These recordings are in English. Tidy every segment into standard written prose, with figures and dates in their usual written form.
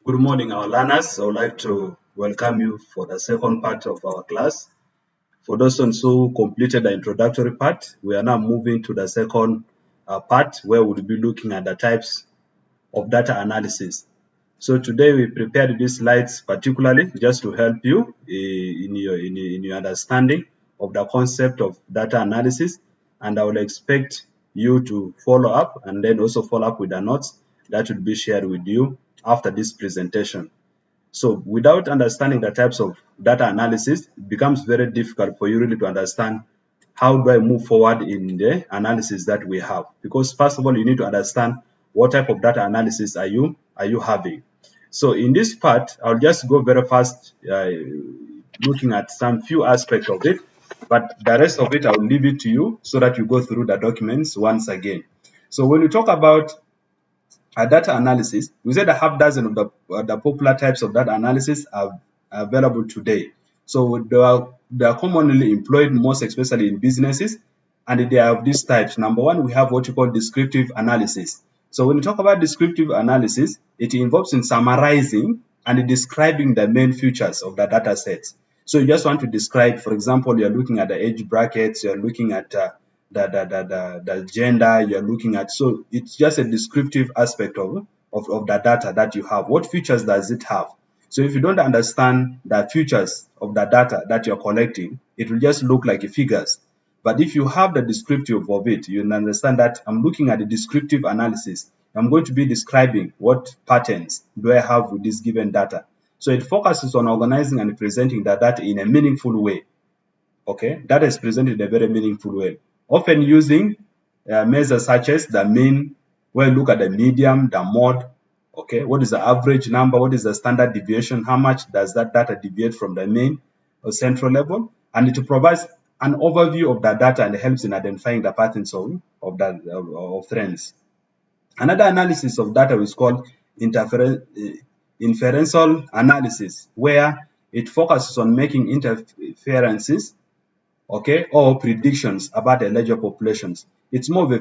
Good morning, our learners. I would like to welcome you for the second part of our class. For those ones who completed the introductory part, we are now moving to the second part where we'll be looking at the types of data analysis. So today we prepared these slides particularly just to help you in your understanding of the concept of data analysis, and I will expect you to follow up and then also follow up with the notes that will be shared with you after this presentation. So without understanding the types of data analysis, it becomes very difficult for you really to understand how do I move forward in the analysis that we have. Because first of all, you need to understand what type of data analysis are you having. So in this part, I'll just go very fast looking at some few aspects of it, but the rest of it, I'll leave it to you so that you go through the documents once again. So when we talk about data analysis, we said a half dozen of the popular types of data analysis are available today. So they are commonly employed, most especially in businesses, and they have these types. Number one, we have what you call descriptive analysis. So when you talk about descriptive analysis, it involves in summarizing and describing the main features of the data sets. So you just want to describe, for example, you're looking at the age brackets, you're looking at the gender you're looking at. So it's just a descriptive aspect of the data that you have. What features does it have? So if you don't understand the features of the data that you're collecting, it will just look like figures. But if you have the descriptive of it, you'll understand that I'm looking at the descriptive analysis. I'm going to be describing what patterns do I have with this given data. So it focuses on organizing and presenting the data in a meaningful way. Okay, data is presented in a very meaningful way, often using measures such as the mean, where you look at the median, the mode. Okay, what is the average number? What is the standard deviation? How much does that data deviate from the mean or central level? And it provides an overview of the data and helps in identifying the patterns of trends. Another analysis of data is called inferential analysis, where it focuses on making inferences, okay, or predictions about the larger populations. It's more of a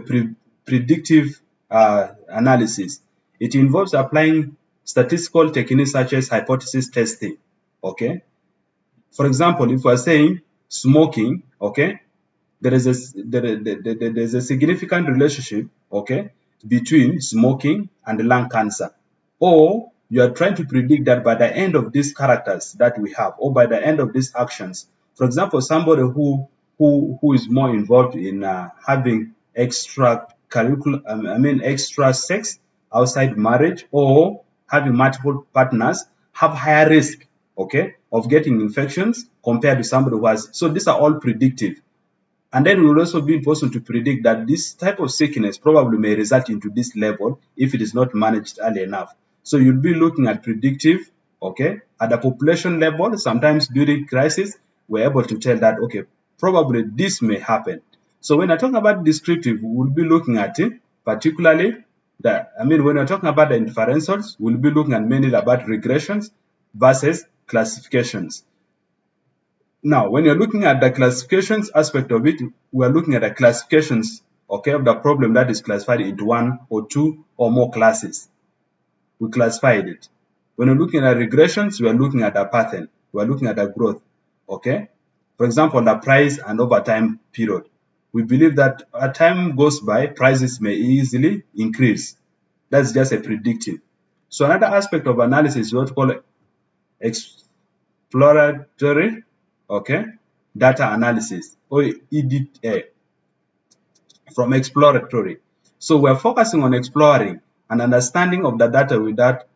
predictive analysis. It involves applying statistical techniques such as hypothesis testing. Okay, for example, if we're saying smoking, okay, there's a significant relationship, okay, between smoking and lung cancer. Or you are trying to predict that by the end of these characters that we have, or by the end of these actions, for example, somebody who is more involved in having extra sex outside marriage, or having multiple partners, have higher risk, okay, of getting infections compared to somebody who has. So these are all predictive. And then we will also be possible to predict that this type of sickness probably may result into this level if it is not managed early enough. So you'll be looking at predictive, okay, at the population level. Sometimes during crisis, we're able to tell that, okay, probably this may happen. So when I talk about descriptive, we'll be looking at it, particularly when we're talking about the inferentials, we'll be looking at mainly about regressions versus classifications. Now, when you're looking at the classifications aspect of it, we're looking at the classifications, okay, of the problem that is classified into one or two or more classes. We classified it. When you're looking at regressions, we are looking at the pattern. We are looking at the growth, okay? For example, the price and over time period. We believe that as time goes by, prices may easily increase. That's just a predictive. So another aspect of analysis is what we call exploratory, okay, data analysis, or EDA, from exploratory. So we're focusing on exploring and understanding of the data without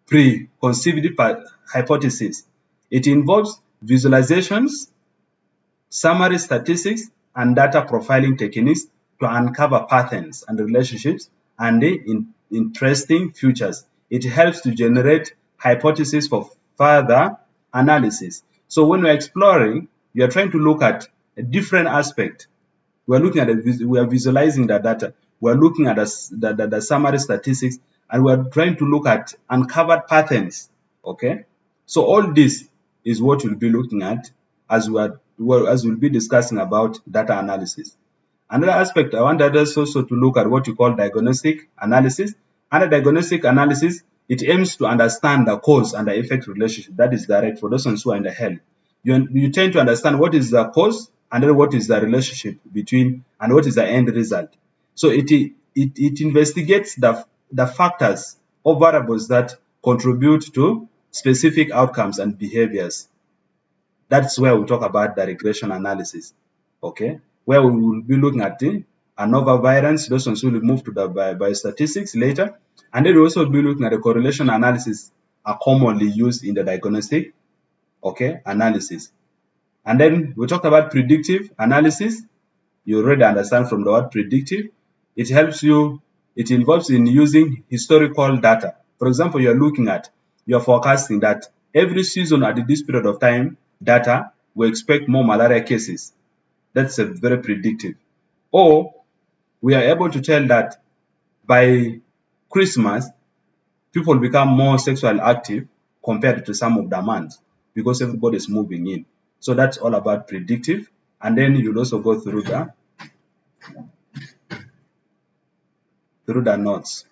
preconceived hypothesis. It involves visualizations, summary statistics, and data profiling techniques to uncover patterns and relationships and interesting features. It helps to generate hypotheses for further analysis. So when we're exploring, you're trying to look at a different aspect. We are visualizing the data. We're looking at the summary statistics, and we're trying to look at uncovered patterns. Okay, so all this is what we'll be looking at as we'll be discussing about data analysis. Another aspect I want others also to look at what you call diagnostic analysis. Under diagnostic analysis, It aims to understand the cause and the effect relationship. That is direct for those ones who are in the health. You tend to understand what is the cause and then what is the relationship between and what is the end result. So it investigates the factors or variables that contribute to specific outcomes and behaviors. That's where we talk about the regression analysis, okay? Where we will be looking at the ANOVA variance. Those ones will move to the biostatistics later. And then we also be looking at the correlation analysis are commonly used in the diagnostic, okay, analysis. And then we talked about predictive analysis. You already understand from the word predictive. It helps you, it involves in using historical data. For example, you're forecasting that every season at this period of time, data, we expect more malaria cases. That's a very predictive. Or we are able to tell that by Christmas, people become more sexually active compared to some of the months because everybody is moving in. So that's all about predictive. And then you'll also go through the notes.